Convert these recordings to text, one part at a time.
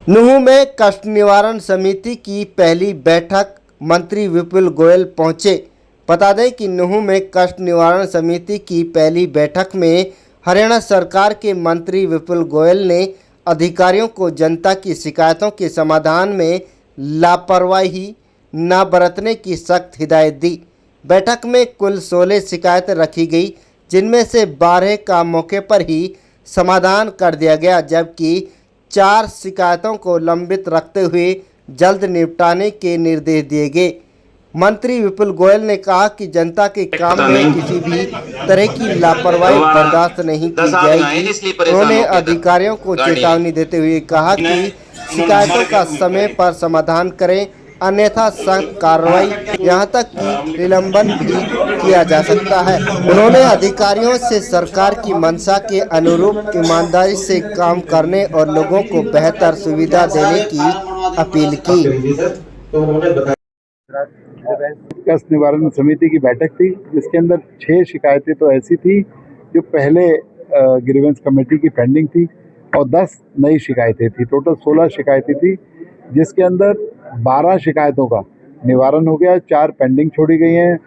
नूंह में कष्ट निवारण समिति की पहली बैठक मंत्री विपुल गोयल पहुंचे। बता दें कि नूंह में कष्ट निवारण समिति की पहली बैठक में हरियाणा सरकार के मंत्री विपुल गोयल ने अधिकारियों को जनता की शिकायतों के समाधान में लापरवाही न बरतने की सख्त हिदायत दी। बैठक में कुल 16 शिकायतें रखी गई, जिनमें से 12 का मौके पर ही समाधान कर दिया गया, जबकि 4 शिकायतों को लंबित रखते हुए जल्द निपटाने के निर्देश दिए गए। मंत्री विपुल गोयल ने कहा कि जनता के काम में किसी भी तरह की लापरवाही बर्दाश्त नहीं की जाएगी। उन्होंने अधिकारियों को चेतावनी देते हुए कहा कि शिकायतों का समय पर समाधान करें, अन्यथा सख्त कार्रवाई यहां तक कि निलंबन भी किया जा सकता है। उन्होंने अधिकारियों से सरकार की मंशा के अनुरूप ईमानदारी से काम करने और लोगों को बेहतर सुविधा देने की अपील की। कष्ट निवारण समिति की बैठक थी, जिसके अंदर 6 शिकायतें तो ऐसी थी जो पहले ग्रीवेंस कमेटी की पेंडिंग थी और 10 नई शिकायतें थी। टोटल 16 शिकायतें थी, जिसके अंदर 12 शिकायतों का निवारण हो गया, 4 पेंडिंग छोड़ी गई हैं।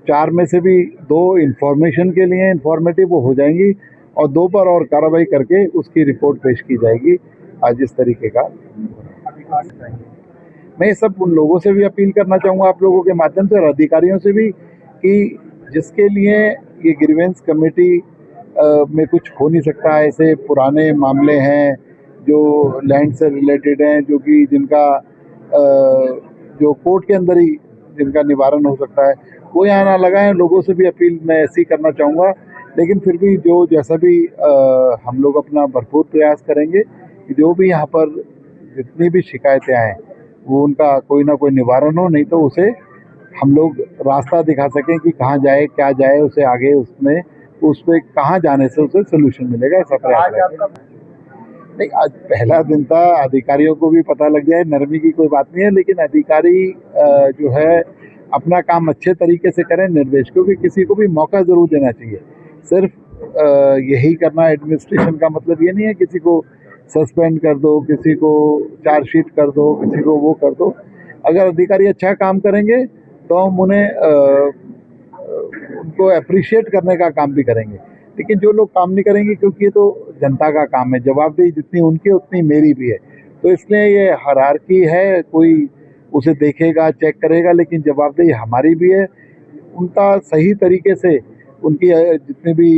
4 में से भी 2 इंफॉर्मेशन के लिए इंफॉर्मेटिव वो हो जाएंगी और 2 पर और कार्रवाई करके उसकी रिपोर्ट पेश की जाएगी। आज इस तरीके का मैं सब उन लोगों से भी अपील करना चाहूँगा, आप लोगों के माध्यम से और अधिकारियों से भी, कि जिसके लिए ये ग्रीवेंस कमेटी में कुछ हो नहीं सकता है, ऐसे पुराने मामले हैं जो लैंड से रिलेटेड हैं, जो कि जिनका जो कोर्ट के अंदर ही जिनका निवारण हो सकता है, वो यहाँ ना लगाएं। लोगों से भी अपील मैं ऐसी करना चाहूँगा, लेकिन फिर भी जो जैसा भी हम लोग अपना भरपूर प्रयास करेंगे कि जो भी यहाँ पर जितनी भी शिकायतें आएँ वो उनका कोई ना कोई निवारण हो, नहीं तो उसे हम लोग रास्ता दिखा सकें कि कहाँ जाए, क्या जाए, उसे आगे उसमें उस पर कहाँ जाने से उसे सोल्यूशन मिलेगा। ऐसा प्रयास रहेगा। नहीं, आज पहला दिन था, अधिकारियों को भी पता लग जाए, नरमी की कोई बात नहीं है, लेकिन अधिकारी जो है अपना काम अच्छे तरीके से करें। निर्देश क्योंकि किसी को भी मौका ज़रूर देना चाहिए। सिर्फ यही करना एडमिनिस्ट्रेशन का मतलब ये नहीं है किसी को सस्पेंड कर दो, किसी को चार्जशीट कर दो, किसी को वो कर दो। अगर अधिकारी अच्छा काम करेंगे तो हम उन्हें उनको अप्रिशिएट करने का काम भी करेंगे। लेकिन जो लोग काम नहीं करेंगे, क्योंकि ये तो जनता का काम है, जवाबदेही जितनी उनकी उतनी मेरी भी है, तो इसलिए ये हायरार्की है। कोई उसे देखेगा, चेक करेगा, लेकिन जवाबदेही हमारी भी है। उनका सही तरीके से उनकी जितनी भी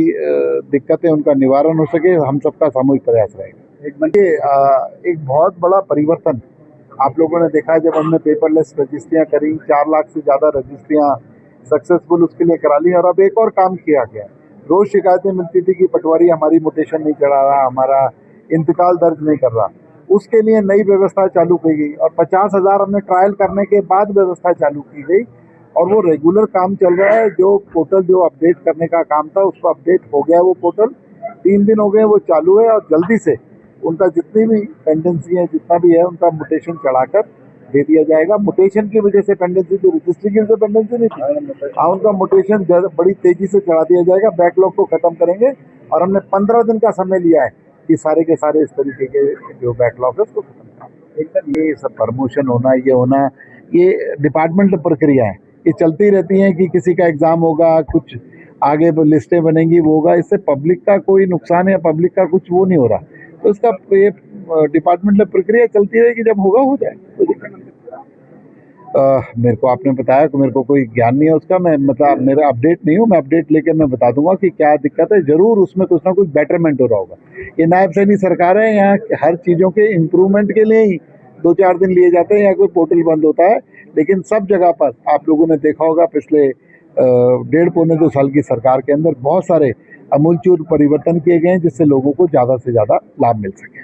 दिक्कतें उनका निवारण हो सके, हम सबका सामूहिक प्रयास रहेगा। एक बहुत बड़ा परिवर्तन आप लोगों ने देखा है जब हमने पेपरलेस रजिस्ट्रियाँ करी, 4 लाख से ज़्यादा रजिस्ट्रियाँ सक्सेसफुल उसके लिए करा ली। और अब एक और काम किया गया, रोज़ शिकायतें मिलती थी कि पटवारी हमारी मोटेशन नहीं चढ़ा रहा, हमारा इंतकाल दर्ज नहीं कर रहा। उसके लिए नई व्यवस्था चालू की गई और 50,000 हमने ट्रायल करने के बाद व्यवस्था चालू की गई और वो रेगुलर काम चल रहा है। जो पोर्टल जो अपडेट करने का काम था, उसको अपडेट हो गया। वो पोर्टल 3 दिन हो गए वो चालू है और जल्दी से उनका जितनी भी पेंडेंसी है, जितना भी है, उनका मोटेशन चढ़ाकर दे दिया जाएगा। मोटेशन की वजह से पेंडेंसी, जो रजिस्ट्री की वजह से पेंडेंसी नहीं थी, उनका मोटेशन बड़ी तेजी से चढ़ा दिया जाएगा। बैकलॉग को खत्म करेंगे और हमने 15 दिन का समय लिया है कि सारे के सारे इस तरीके के जो बैकलॉग है उसको खत्म करें। ये सब प्रमोशन होना, ये होना, ये डिपार्टमेंटल प्रक्रिया है, ये चलती रहती हैं कि किसी का एग्जाम होगा, कुछ आगे लिस्टें बनेंगी, वो होगा। इससे पब्लिक का कोई नुकसान या पब्लिक का कुछ वो नहीं हो रहा। तो इसका ये डिपार्टमेंटल प्रक्रिया चलती रहेगी, जब होगा हो जाए। मेरे को आपने बताया कि मेरे को कोई ज्ञान नहीं है उसका, मैं मतलब मेरा अपडेट नहीं हूँ। मैं अपडेट लेकर मैं बता दूंगा कि क्या दिक्कत है। जरूर उसमें कुछ ना कुछ बेटरमेंट हो रहा होगा। ये नायब सैनी सरकार है, यहाँ हर चीज़ों के इम्प्रूवमेंट के लिए ही 2-4 दिन लिए जाते हैं या कोई पोर्टल बंद होता है। लेकिन सब जगह पर आप लोगों ने देखा होगा पिछले 1.5-2 साल की सरकार के अंदर बहुत सारे अमूलचूल परिवर्तन किए गए हैं, जिससे लोगों को ज़्यादा से ज़्यादा लाभ मिल सके।